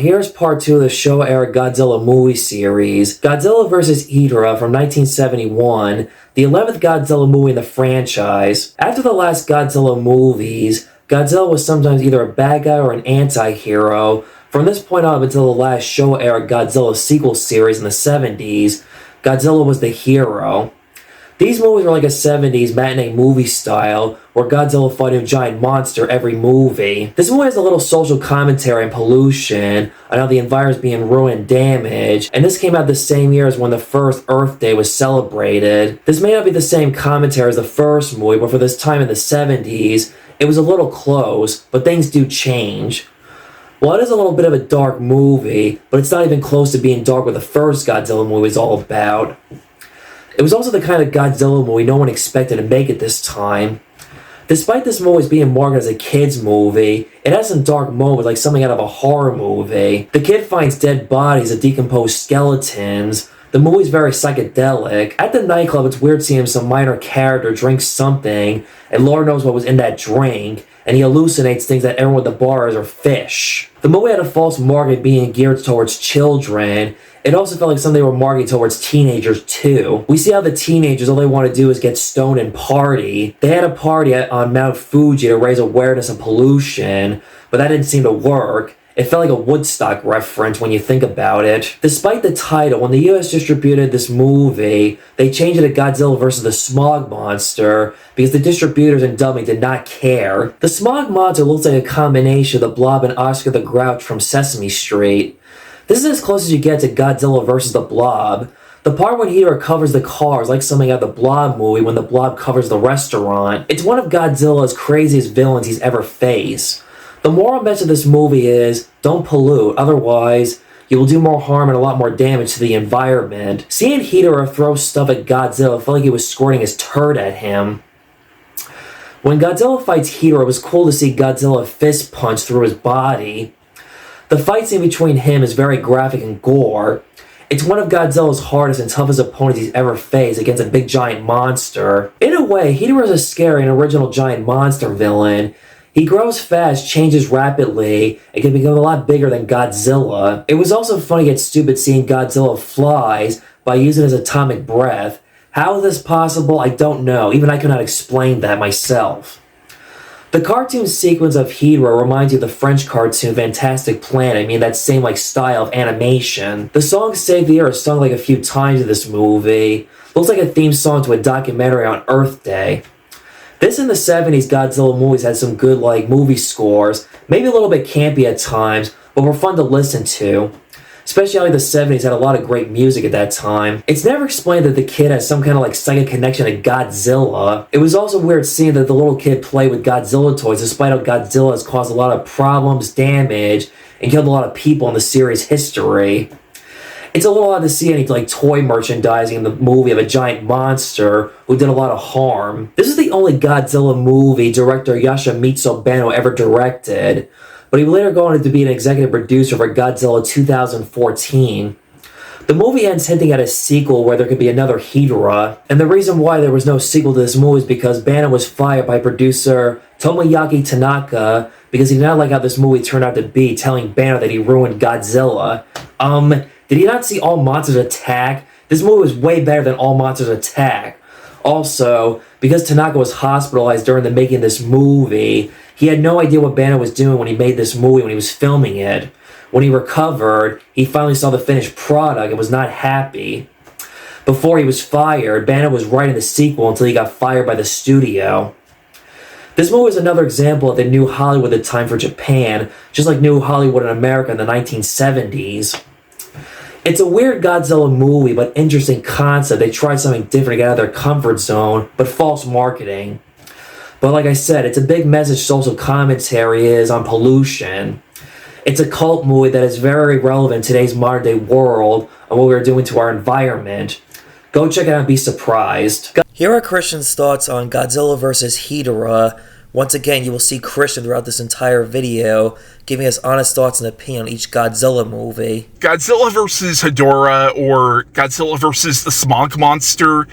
here's part 2 of the Showa era Godzilla movie series, Godzilla vs. Hedorah from 1971, the 11th Godzilla movie in the franchise. After the last Godzilla movies, Godzilla was sometimes either a bad guy or an anti-hero. From this point on until the last Showa era Godzilla sequel series in the 70s, Godzilla was the hero. These movies were like a 70s matinee movie style, where Godzilla fought a giant monster every movie. This movie has a little social commentary on pollution, on how the environment is being ruined and damaged, and this came out the same year as when the first Earth Day was celebrated. This may not be the same commentary as the first movie, but for this time in the 70s, it was a little close, but things do change. Well, it is a little bit of a dark movie, but it's not even close to being dark what the first Godzilla movie is all about. It was also the kind of Godzilla movie no one expected to make at this time. Despite this movie being marketed as a kid's movie, it has some dark moments like something out of a horror movie. The kid finds dead bodies of decomposed skeletons. The movie's very psychedelic. At the nightclub, it's weird seeing some minor character drink something, and Lord knows what was in that drink, and he hallucinates things that everyone at the bar is are fish. The movie had a false market being geared towards children. It also felt like something they were marketing towards teenagers too. We see how the teenagers, all they want to do is get stoned and party. They had a party on Mount Fuji to raise awareness of pollution, but that didn't seem to work. It felt like a Woodstock reference when you think about it. Despite the title, when the US distributed this movie, they changed it to Godzilla vs. the Smog Monster because the distributors and dubbing did not care. The Smog Monster looks like a combination of the Blob and Oscar the Grouch from Sesame Street. This is as close as you get to Godzilla vs. the Blob. The part when Hedorah covers the car is like something out of the Blob movie when the Blob covers the restaurant. It's one of Godzilla's craziest villains he's ever faced. The moral message of this movie is, don't pollute, otherwise you will do more harm and a lot more damage to the environment. Seeing Hedorah throw stuff at Godzilla felt like he was squirting his turd at him. When Godzilla fights Hedorah, it was cool to see Godzilla fist punch through his body. The fight scene between him is very graphic and gore. It's one of Godzilla's hardest and toughest opponents he's ever faced against a big giant monster. In a way, Hedorah is a scary and original giant monster villain. He grows fast, changes rapidly, and can become a lot bigger than Godzilla. It was also funny yet stupid seeing Godzilla flies by using his atomic breath. How is this possible? I don't know. Even I cannot explain that myself. The cartoon sequence of Hedorah reminds you of the French cartoon Fantastic Planet. I mean, that same style of animation. The song Save the Earth is sung a few times in this movie. Looks like a theme song to a documentary on Earth Day. This in the 70s Godzilla movies had some good movie scores, maybe a little bit campy at times, but were fun to listen to. Especially how the 70s had a lot of great music at that time. It's never explained that the kid has some kind of psychic connection to Godzilla. It was also weird seeing that the little kid played with Godzilla toys despite how Godzilla has caused a lot of problems, damage, and killed a lot of people in the series' history. It's a little odd to see any toy merchandising in the movie of a giant monster who did a lot of harm. This is the only Godzilla movie director Yoshimitsu Banno ever directed, but he would later go on to be an executive producer for Godzilla 2014. The movie ends hinting at a sequel where there could be another Hedorah, and the reason why there was no sequel to this movie is because Banno was fired by producer Tomoyaki Tanaka because he did not like how this movie turned out to be, telling Banno that he ruined Godzilla. Did he not see All Monsters Attack? This movie was way better than All Monsters Attack. Also, because Tanaka was hospitalized during the making of this movie, he had no idea what Banno was doing when he made this movie, when he was filming it. When he recovered, he finally saw the finished product and was not happy. Before he was fired, Banno was writing the sequel until he got fired by the studio. This movie is another example of the New Hollywood at the time for Japan, just like New Hollywood in America in the 1970s. It's a weird Godzilla movie, but interesting concept. They tried something different to get out of their comfort zone, but false marketing. But like I said, it's a big message social commentary is on pollution. It's a cult movie that is very relevant in today's modern day world and what we are doing to our environment. Go check it out and be surprised. Here are Christian's thoughts on Godzilla vs. Hedorah, Once again, you will see Christian throughout this entire video, giving us honest thoughts and opinion on each Godzilla movie. Godzilla vs. Hedorah, or Godzilla vs. the Smog Monster.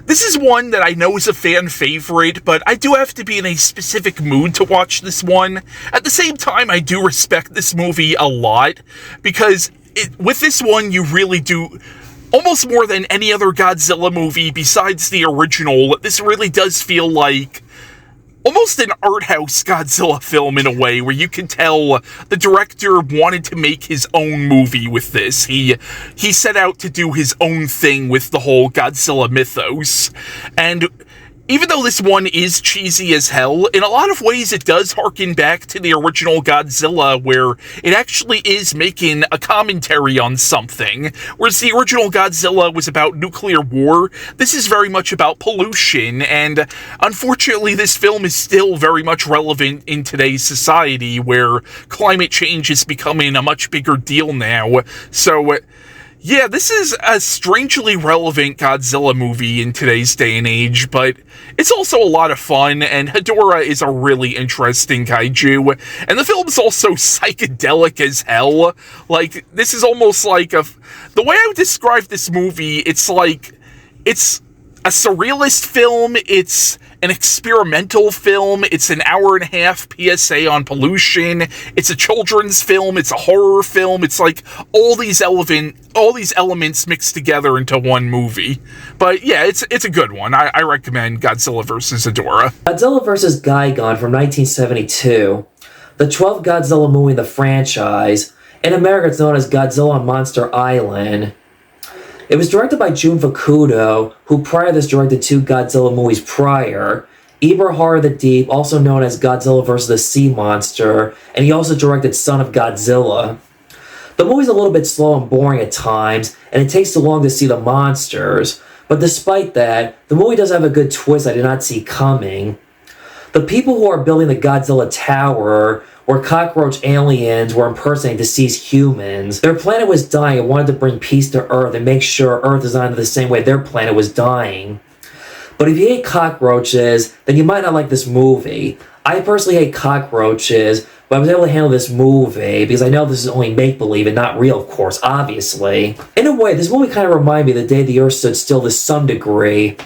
This is one that I know is a fan favorite, but I do have to be in a specific mood to watch this one. At the same time, I do respect this movie a lot, because with this one, you really do, almost more than any other Godzilla movie besides the original, this really does feel like almost an art house Godzilla film in a way, where you can tell the director wanted to make his own movie with this. He set out to do his own thing with the whole Godzilla mythos. And even though this one is cheesy as hell, in a lot of ways it does harken back to the original Godzilla, where it actually is making a commentary on something. Whereas the original Godzilla was about nuclear war, this is very much about pollution, and unfortunately this film is still very much relevant in today's society, where climate change is becoming a much bigger deal now. So yeah, this is a strangely relevant Godzilla movie in today's day and age, but it's also a lot of fun, and Hedorah is a really interesting kaiju, and the film is also psychedelic as hell. Like, this is almost like the way I would describe this movie, it's like, it's a surrealist film, it's an experimental film, it's an hour-and-a-half PSA on pollution, it's a children's film, it's a horror film, it's like all these elements mixed together into one movie. But yeah, it's a good one. I recommend Godzilla vs. Hedorah. Godzilla vs. Gigan from 1972, the 12th Godzilla movie in the franchise. In America, it's known as Godzilla on Monster Island. It was directed by Jun Fukuda, who prior to this directed 2 Godzilla movies prior, Ebra Horror of the Deep, also known as Godzilla vs. the Sea Monster, and he also directed Son of Godzilla. The movie's a little bit slow and boring at times, and it takes too long to see the monsters, but despite that, the movie does have a good twist I did not see coming. The people who are building the Godzilla Tower where cockroach aliens were impersonating deceased humans. Their planet was dying and wanted to bring peace to Earth and make sure Earth is not the same way their planet was dying. But if you hate cockroaches, then you might not like this movie. I personally hate cockroaches, but I was able to handle this movie because I know this is only make-believe and not real, of course, obviously. In a way, this movie kind of reminded me of the day the Earth stood still to some degree.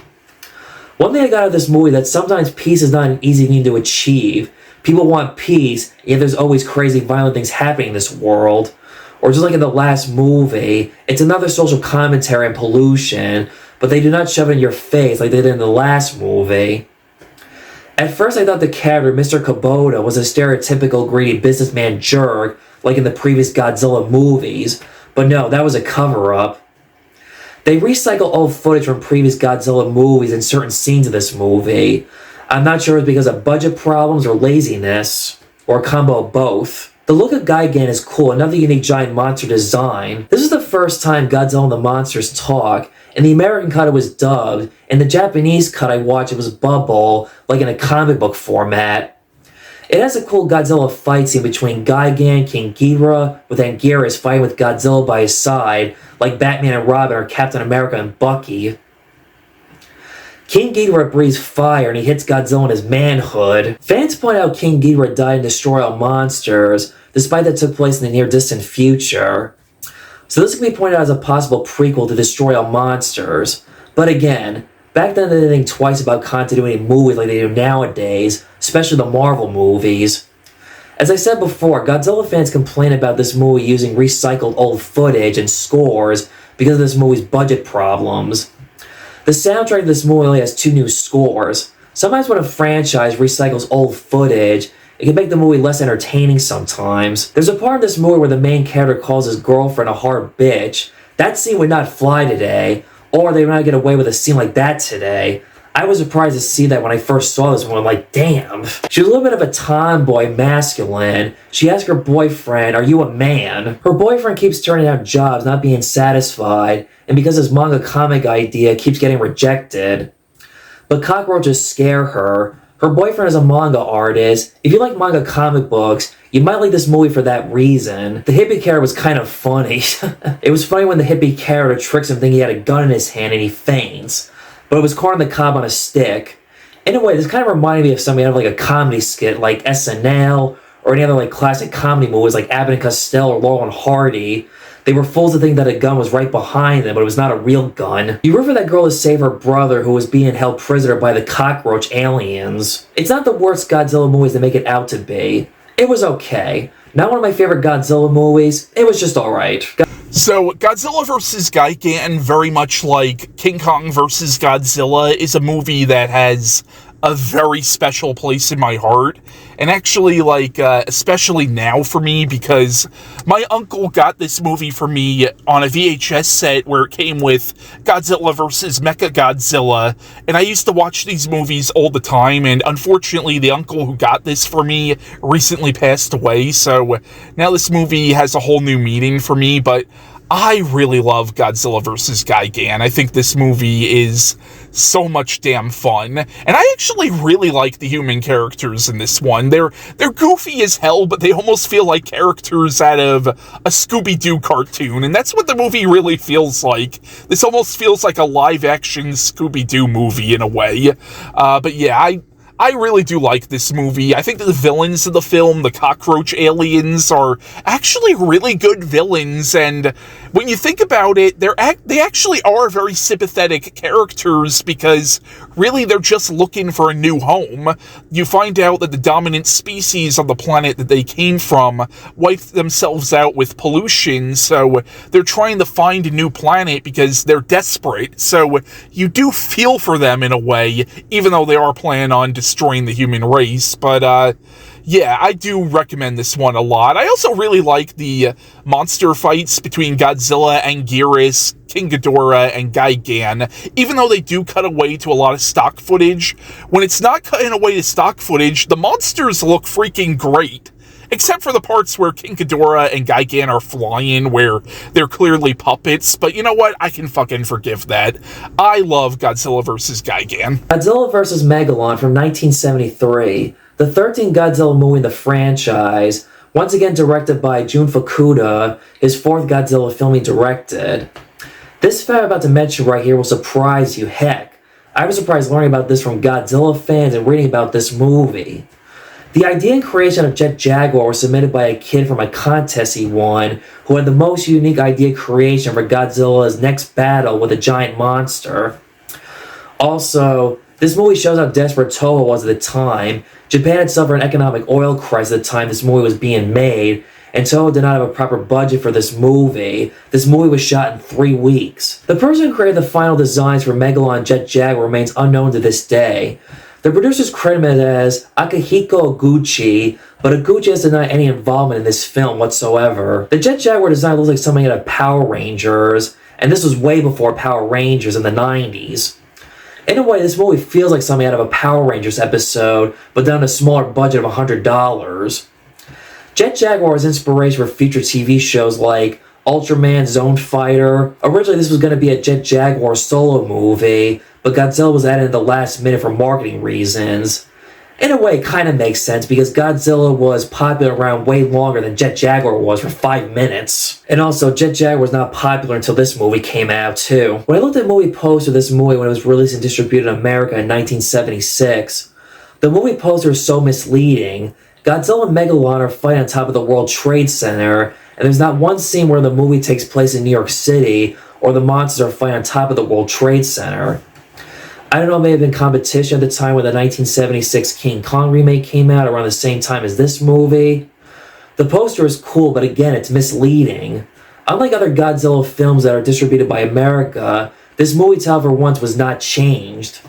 One thing I got out of this movie is that sometimes peace is not an easy thing to achieve. People want peace, yet there's always crazy, violent things happening in this world. Or just like in the last movie, it's another social commentary on pollution, but they do not shove it in your face like they did in the last movie. At first I thought the character, Mr. Kubota, was a stereotypical greedy businessman jerk, like in the previous Godzilla movies, but no, that was a cover-up. They recycle old footage from previous Godzilla movies in certain scenes of this movie. I'm not sure if it's because of budget problems or laziness, or a combo of both. The look of Gigan is cool, another unique giant monster design. This is the first time Godzilla and the monsters talk. In the American cut it was dubbed, in the Japanese cut I watched it was bubble, like in a comic book format. It has a cool Godzilla fight scene between Gigan, King Ghidorah, with Anguirus fighting with Godzilla by his side, like Batman and Robin or Captain America and Bucky. King Ghidorah breathes fire and he hits Godzilla in his manhood. Fans point out King Ghidorah died in Destroy All Monsters, despite that took place in the near-distant future. So this can be pointed out as a possible prequel to Destroy All Monsters. But again, back then they didn't think twice about continuity movies like they do nowadays, especially the Marvel movies. As I said before, Godzilla fans complain about this movie using recycled old footage and scores because of this movie's budget problems. The soundtrack of this movie only has 2 new scores. Sometimes when a franchise recycles old footage, it can make the movie less entertaining sometimes. There's a part of this movie where the main character calls his girlfriend a hard bitch. That scene would not fly today, or they would not get away with a scene like that today. I was surprised to see that when I first saw this one. I'm like, damn. She was a little bit of a tomboy, masculine. She asked her boyfriend, are you a man? Her boyfriend keeps turning down jobs, not being satisfied, and because his manga comic idea keeps getting rejected. But cockroaches scare her. Her boyfriend is a manga artist. If you like manga comic books, you might like this movie for that reason. The hippie character was kind of funny. It was funny when the hippie character tricks him thinking he had a gun in his hand and he faints. But it was corn on the cob on a stick. In a way, this kind of reminded me of something out of like a comedy skit like SNL or any other like classic comedy movies like Abbott and Costello or Laurel and Hardy. They were fools to think that a gun was right behind them, but it was not a real gun. You root for that girl to save her brother who was being held prisoner by the cockroach aliens. It's not the worst Godzilla movies they make it out to be. It was okay. Not one of my favorite Godzilla movies. It was just alright. So, Godzilla vs. Gigan, very much like King Kong vs. Godzilla, is a movie that has a very special place in my heart. And actually, especially now for me, because my uncle got this movie for me on a VHS set where it came with Godzilla vs. Mechagodzilla, and I used to watch these movies all the time, and unfortunately, the uncle who got this for me recently passed away, so now this movie has a whole new meaning for me, but I really love Godzilla vs. Gigan. I think this movie is so much damn fun. And I actually really like the human characters in this one. They're goofy as hell, but they almost feel like characters out of a Scooby-Doo cartoon. And that's what the movie really feels like. This almost feels like a live-action Scooby-Doo movie in a way. But yeah, I really do like this movie. I think that the villains of the film, the cockroach aliens, are actually really good villains, and when you think about it, they actually are very sympathetic characters, because really they're just looking for a new home. You find out that the dominant species on the planet that they came from wiped themselves out with pollution, so they're trying to find a new planet because they're desperate, so you do feel for them in a way, even though they are planning on destroying the human race. But yeah, I do recommend this one a lot. I also really like the monster fights between Godzilla and Gearus, King Ghidorah, and Gigan, even though they do cut away to a lot of stock footage. When it's not cutting away to stock footage, the monsters look freaking great. Except for the parts where King Ghidorah and Gigan are flying, where they're clearly puppets. But you know what? I can fucking forgive that. I love Godzilla vs. Gigan. Godzilla vs. Megalon from 1973. The 13th Godzilla movie in the franchise. Once again directed by Jun Fukuda, his fourth Godzilla film he directed. This fact I'm about to mention right here will surprise you. Heck, I was surprised learning about this from Godzilla fans and reading about this movie. The idea and creation of Jet Jaguar was submitted by a kid from a contest he won, who had the most unique idea creation for Godzilla's next battle with a giant monster. Also, this movie shows how desperate Toho was at the time. Japan had suffered an economic oil crisis at the time this movie was being made, and Toho did not have a proper budget for this movie. This movie was shot in 3 weeks. The person who created the final designs for Megalon and Jet Jaguar remains unknown to this day. The producers credit him as Akihiko Oguchi, but Oguchi has denied any involvement in this film whatsoever. The Jet Jaguar design looks like something out of Power Rangers, and this was way before Power Rangers in the 90s. In a way, this movie feels like something out of a Power Rangers episode, but done on a smaller budget of $100. Jet Jaguar was inspiration for future TV shows like Ultraman, Zone Fighter. Originally, this was going to be a Jet Jaguar solo movie, but Godzilla was added in the last minute for marketing reasons. In a way, it kind of makes sense because Godzilla was popular around way longer than Jet Jaguar was for 5 minutes. And also, Jet Jaguar was not popular until this movie came out too. When I looked at movie poster of this movie when it was released and distributed in America in 1976, the movie poster is so misleading. Godzilla and Megalon are fighting on top of the World Trade Center, and there's not one scene where the movie takes place in New York City or the monsters are fighting on top of the World Trade Center. I don't know, it may have been competition at the time when the 1976 King Kong remake came out around the same time as this movie. The poster is cool, but again, it's misleading. Unlike other Godzilla films that are distributed by America, this movie title for once was not changed.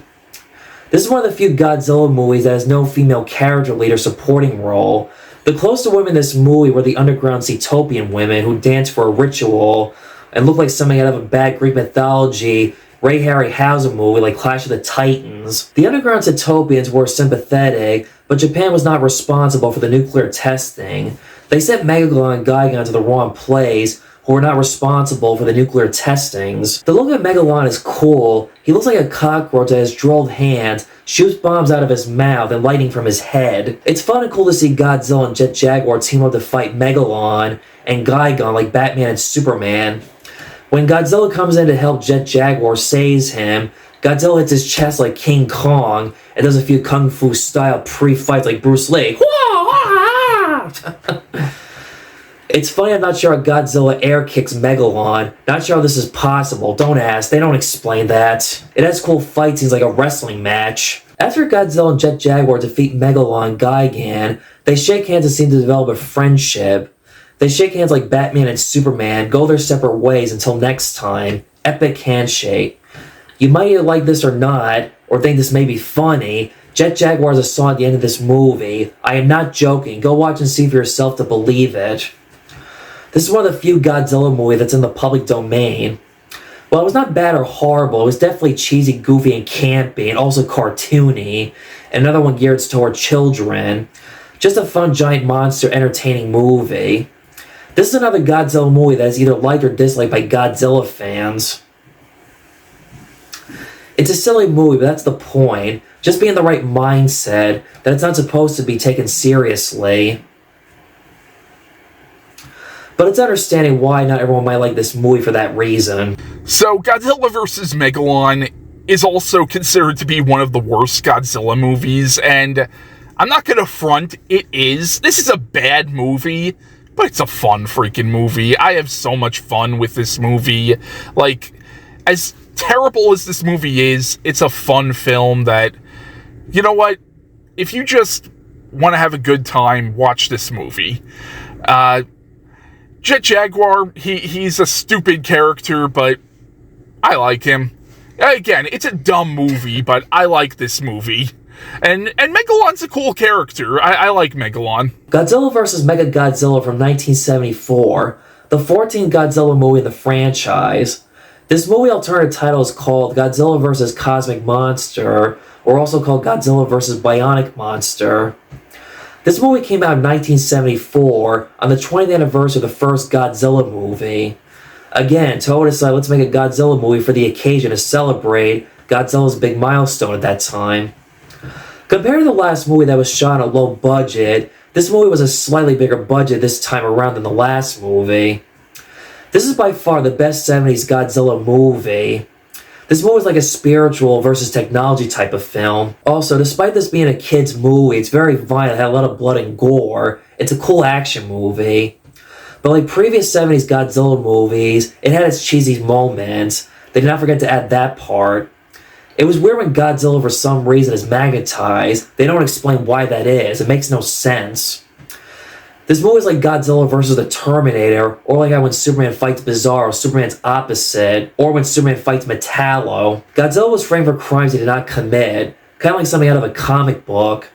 This is one of the few Godzilla movies that has no female character lead or supporting role. The closest women in this movie were the underground Cetopian women who danced for a ritual and looked like something out of a bad Greek mythology Ray Harryhausen movie like Clash of the Titans. The underground Cetopians were sympathetic, but Japan was not responsible for the nuclear testing. They sent Megalon and Gigan to the wrong place, who were not responsible for the nuclear testings. The look of Megalon is cool. He looks like a cockroach that has drilled hands, shoots bombs out of his mouth, and lightning from his head. It's fun and cool to see Godzilla and Jet Jaguar team up to fight Megalon and Gigan like Batman and Superman. When Godzilla comes in to help Jet Jaguar saves him, Godzilla hits his chest like King Kong and does a few kung fu style pre-fights like Bruce Lee. It's funny, I'm not sure how Godzilla air kicks Megalon. Not sure how this is possible. Don't ask. They don't explain that. It has cool fight scenes like a wrestling match. After Godzilla and Jet Jaguar defeat Megalon and Gigan, they shake hands and seem to develop a friendship. They shake hands like Batman and Superman, go their separate ways until next time. Epic handshake. You might either like this or not, or think this may be funny. Jet Jaguar is a song at the end of this movie. I am not joking. Go watch and see for yourself to believe it. This is one of the few Godzilla movies that's in the public domain. Well, it was not bad or horrible. It was definitely cheesy, goofy, and campy, and also cartoony. And another one geared toward children. Just a fun, giant monster, entertaining movie. This is another Godzilla movie that is either liked or disliked by Godzilla fans. It's a silly movie, but that's the point. Just be in the right mindset that it's not supposed to be taken seriously. But it's understanding why not everyone might like this movie for that reason. So, Godzilla vs. Megalon is also considered to be one of the worst Godzilla movies, and I'm not gonna front, it is. This is a bad movie, but it's a fun freaking movie. I have so much fun with this movie. Like, as terrible as this movie is, it's a fun film that, you know what? If you just want to have a good time, watch this movie. Jet Jaguar, he's a stupid character, but I like him. Again, it's a dumb movie, but I like this movie. And Megalon's a cool character. I like Megalon. Godzilla vs. Mechagodzilla from 1974, the 14th Godzilla movie in the franchise. This movie alternative title is called Godzilla vs. Cosmic Monster, or also called Godzilla vs. Bionic Monster. This movie came out in 1974 on the 20th anniversary of the first Godzilla movie. Again, Toho decided let's make a Godzilla movie for the occasion to celebrate Godzilla's big milestone at that time. Compared to the last movie that was shot on a low budget, this movie was a slightly bigger budget this time around than the last movie. This is by far the best 70s Godzilla movie. This movie is like a spiritual versus technology type of film. Also, despite this being a kid's movie, it's very violent, it had a lot of blood and gore. It's a cool action movie. But like previous 70s Godzilla movies, it had its cheesy moments. They did not forget to add that part. It was weird when Godzilla for some reason is magnetized. They don't explain why that is. It makes no sense. This movie is like Godzilla versus the Terminator, or like how when Superman fights Bizarro, Superman's opposite, or when Superman fights Metallo. Godzilla was framed for crimes he did not commit, kind of like something out of a comic book.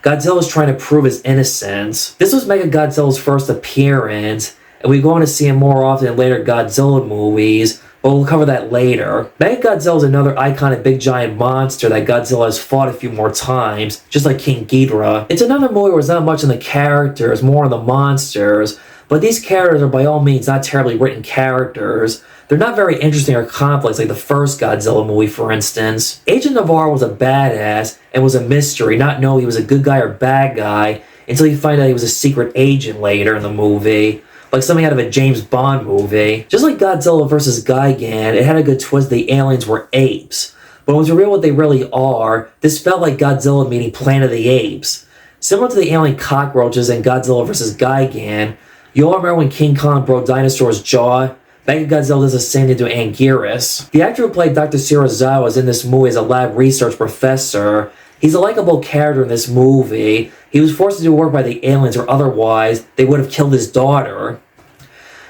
Godzilla was trying to prove his innocence. This was Mechagodzilla's first appearance, and we go on to see him more often in later Godzilla movies, but we'll cover that later. Mechagodzilla is another iconic big giant monster that Godzilla has fought a few more times, just like King Ghidorah. It's another movie where it's not much on the characters, more on the monsters, but these characters are by all means not terribly written characters. They're not very interesting or complex like the first Godzilla movie, for instance. Agent Navarro was a badass and was a mystery, not knowing he was a good guy or bad guy until you find out he was a secret agent later in the movie. Like something out of a James Bond movie. Just like Godzilla vs. Gigan, it had a good twist the aliens were apes. But when it's revealed what they really are, this felt like Godzilla meeting Planet of the Apes. Similar to the alien cockroaches in Godzilla vs. Gigan, you all remember when King Kong broke Dinosaur's jaw? Mechagodzilla does the same thing to Anguirus. The actor who played Dr. Serizawa is in this movie as a lab research professor. He's a likable character in this movie. He was forced to do work by the aliens or otherwise they would have killed his daughter.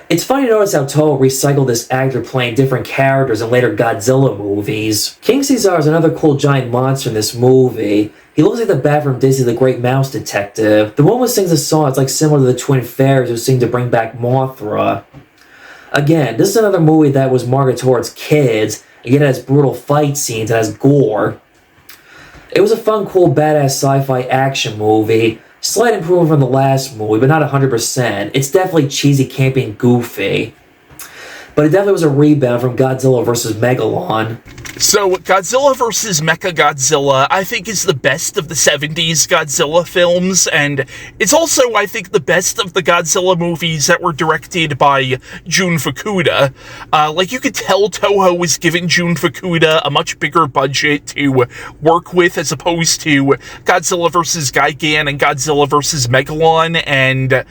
It's funny to notice how Toho recycled this actor playing different characters in later Godzilla movies. King Caesar is another cool giant monster in this movie. He looks like the bat from Disney The Great Mouse Detective. The one who sings the song is like similar to the twin fairies who sing to bring back Mothra. Again, this is another movie that was marketed towards kids, and yet it has brutal fight scenes and has gore. It was a fun, cool, badass sci-fi action movie. Slight improvement from the last movie, but not 100%. It's definitely cheesy, campy, and goofy. But it definitely was a rebound from Godzilla vs. Megalon. So, Godzilla vs. Mechagodzilla, I think, is the best of the 70s Godzilla films, and it's also, I think, the best of the Godzilla movies that were directed by Jun Fukuda. Like, you could tell Toho was giving Jun Fukuda a much bigger budget to work with as opposed to Godzilla vs. Gigan and Godzilla vs. Megalon, and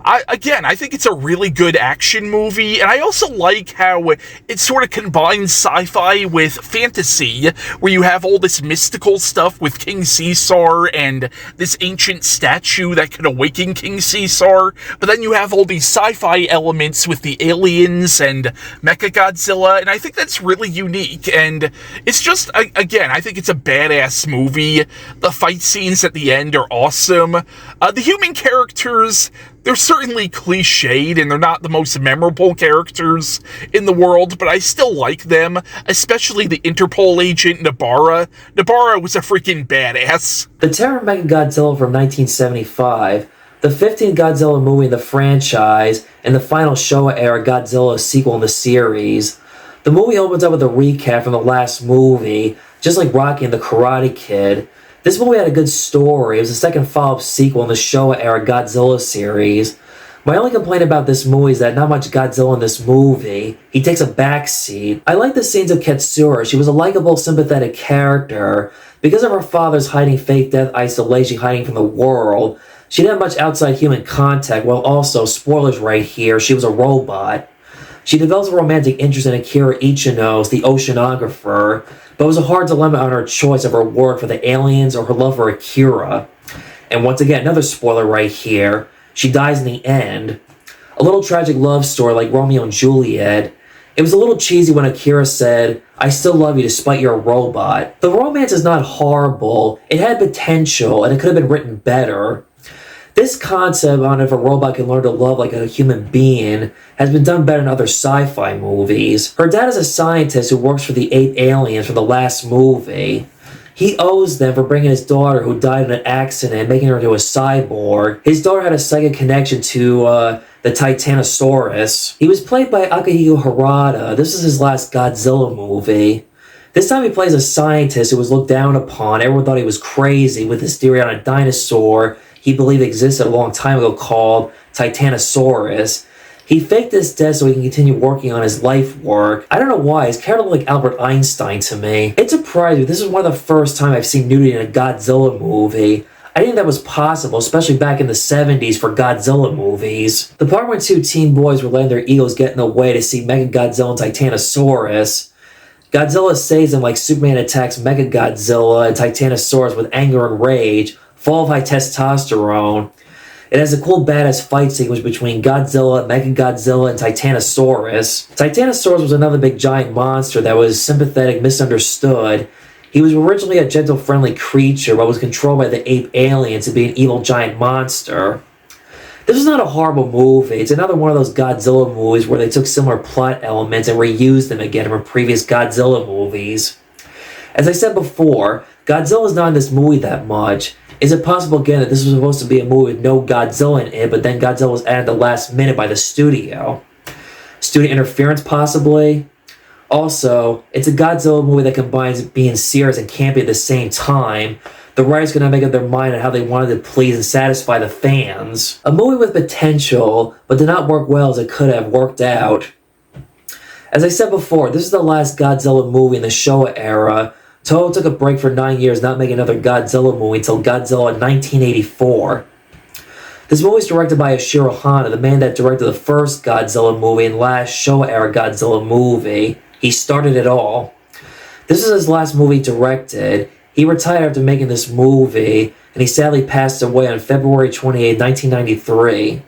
I think it's a really good action movie, and I also like how it sort of combines sci-fi with fantasy, where you have all this mystical stuff with King Caesar and this ancient statue that could awaken King Caesar, but then you have all these sci-fi elements with the aliens and Mechagodzilla, and I think that's really unique, and it's just, again, I think it's a badass movie. The fight scenes at the end are awesome. The human characters, they're certainly cliched, and they're not the most memorable characters in the world, but I still like them, especially the Interpol agent Nabara. Nabara was a freaking badass. The Terror of Mechagodzilla from 1975, the 15th Godzilla movie in the franchise, and the final Showa-era Godzilla sequel in the series. The movie opens up with a recap from the last movie, just like Rocky and the Karate Kid. This movie had a good story. It was the second follow-up sequel in the Showa-era Godzilla series. My only complaint about this movie is that not much Godzilla in this movie. He takes a backseat. I like the scenes of Katsura. She was a likable, sympathetic character. Because of her father's hiding fake death isolation, hiding from the world, she didn't have much outside human contact, while also, spoilers right here, she was a robot. She develops a romantic interest in Akira Ichinos, the oceanographer, but it was a hard dilemma on her choice of her work for the aliens or her love for Akira. And once again, another spoiler right here, she dies in the end. A little tragic love story like Romeo and Juliet. It was a little cheesy when Akira said, "I still love you despite you're a robot." The romance is not horrible, it had potential, and it could have been written better. This concept on if a robot can learn to love like a human being has been done better in other sci-fi movies. Her dad is a scientist who works for the 8 aliens from the last movie. He owes them for bringing his daughter, who died in an accident, and making her into a cyborg. His daughter had a psychic connection to the Titanosaurus. He was played by Akihiko Harada. This is his last Godzilla movie. This time he plays a scientist who was looked down upon. Everyone thought he was crazy with his theory on a dinosaur he believed existed a long time ago called Titanosaurus. He faked his death so he can continue working on his life work. I don't know why, he's kind of like Albert Einstein to me. It surprised me. This is one of the first time I've seen nudity in a Godzilla movie. I didn't think that was possible, especially back in the 70s for Godzilla movies. The part when 2 teen boys were letting their egos get in the way to see Mechagodzilla and Titanosaurus. Godzilla saves them like Superman attacks Mechagodzilla and Titanosaurus with anger and rage, full of high testosterone. It has a cool badass fight sequence between Godzilla, Mechagodzilla, and Titanosaurus. Titanosaurus was another big giant monster that was sympathetic, misunderstood. He was originally a gentle, friendly creature, but was controlled by the ape aliens to be an evil giant monster. This is not a horrible movie. It's another one of those Godzilla movies where they took similar plot elements and reused them again from previous Godzilla movies. As I said before, Godzilla is not in this movie that much. Is it possible again that this was supposed to be a movie with no Godzilla in it, but then Godzilla was added at the last minute by the studio? Studio interference, possibly? Also, it's a Godzilla movie that combines being serious and campy at the same time. The writers could not make up their mind on how they wanted to please and satisfy the fans. A movie with potential, but did not work well as it could have worked out. As I said before, this is the last Godzilla movie in the Showa era. Toho took a break for 9 years, not making another Godzilla movie until Godzilla in 1984. This movie is directed by Ishiro Honda, the man that directed the first Godzilla movie and last Showa-era Godzilla movie. He started it all. This is his last movie directed. He retired after making this movie, and he sadly passed away on February 28, 1993.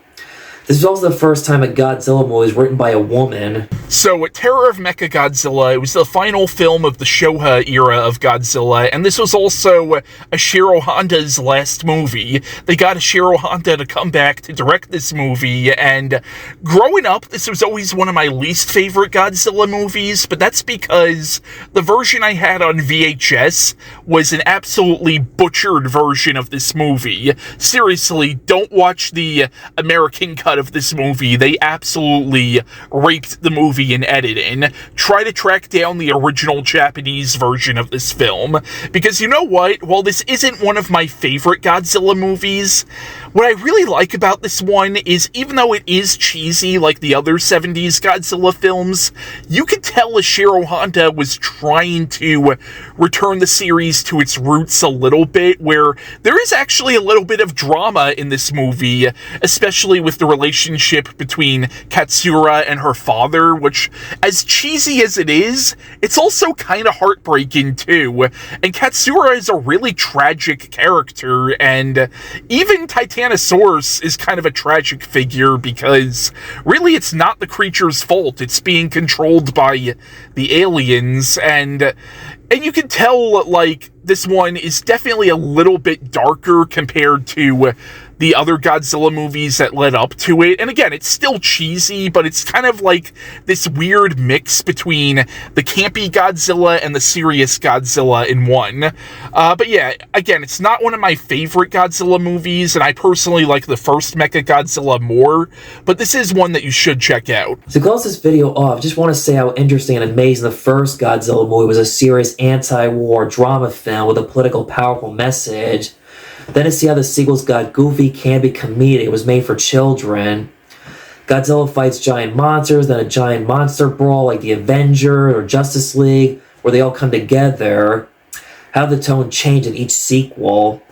This is also the first time a Godzilla movie was written by a woman. So, Terror of Mechagodzilla, it was the final film of the Showa era of Godzilla, and this was also Ishiro Honda's last movie. They got Ishiro Honda to come back to direct this movie, and growing up, this was always one of my least favorite Godzilla movies, but that's because the version I had on VHS was an absolutely butchered version of this movie. Seriously, don't watch the American cut cut of this movie. They absolutely raped the movie in editing. Try to track down the original Japanese version of this film. Because you know what? While this isn't one of my favorite Godzilla movies, what I really like about this one is, even though it is cheesy like the other 70s Godzilla films, you could tell Ishiro Honda was trying to return the series to its roots a little bit, where there is actually a little bit of drama in this movie, especially with the relationship between Katsura and her father, which, as cheesy as it is, it's also kind of heartbreaking too. And Katsura is a really tragic character, and even Titanosaurus is kind of a tragic figure, because really it's not the creature's fault. It's being controlled by the aliens, and you can tell, like, this one is definitely a little bit darker compared to the other Godzilla movies that led up to it. And again, it's still cheesy, but it's kind of like this weird mix between the campy Godzilla and the serious Godzilla in one. But yeah, again, it's not one of my favorite Godzilla movies, and I personally like the first Mechagodzilla more, but this is one that you should check out. To close this video off, I just want to say how interesting and amazing the first Godzilla movie was. A serious anti-war drama film with a political, powerful message. Then to see how the sequels got goofy, campy, comedic. It was made for children. Godzilla fights giant monsters, then a giant monster brawl like the Avengers or Justice League, where they all come together. How the tone changed in each sequel.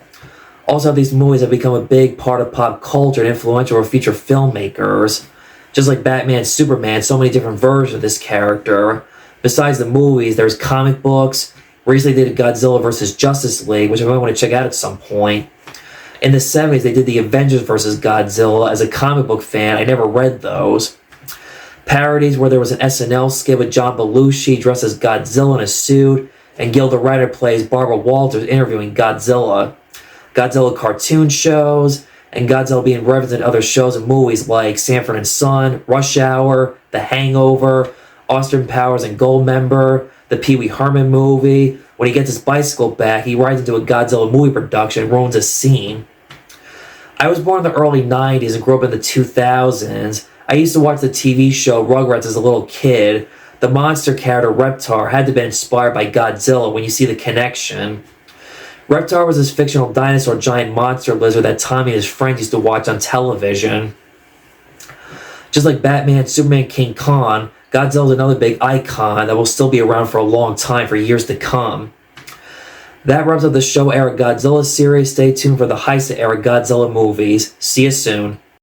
Also, these movies have become a big part of pop culture and influential for future filmmakers. Just like Batman, Superman, so many different versions of this character. Besides the movies, there's comic books. Recently, they did Godzilla vs. Justice League, which I might want to check out at some point. In the 70s, they did the Avengers vs. Godzilla. As a comic book fan, I never read those. Parodies where there was an SNL skit with John Belushi dressed as Godzilla in a suit, and Gilda Ryder plays Barbara Walters interviewing Godzilla. Godzilla cartoon shows, and Godzilla being referenced in other shows and movies like Sanford and Son, Rush Hour, The Hangover, Austin Powers and Goldmember, the Pee Wee Herman movie. When he gets his bicycle back, he rides into a Godzilla movie production and ruins a scene. I was born in the early 90s and grew up in the 2000s. I used to watch the TV show Rugrats as a little kid. The monster character Reptar had to be inspired by Godzilla when you see the connection. Reptar was this fictional dinosaur giant monster lizard that Tommy and his friends used to watch on television. Just like Batman, Superman, King Kong, Godzilla is another big icon that will still be around for a long time, for years to come. That wraps up the Showa era Godzilla series. Stay tuned for the Heist era Godzilla movies. See you soon.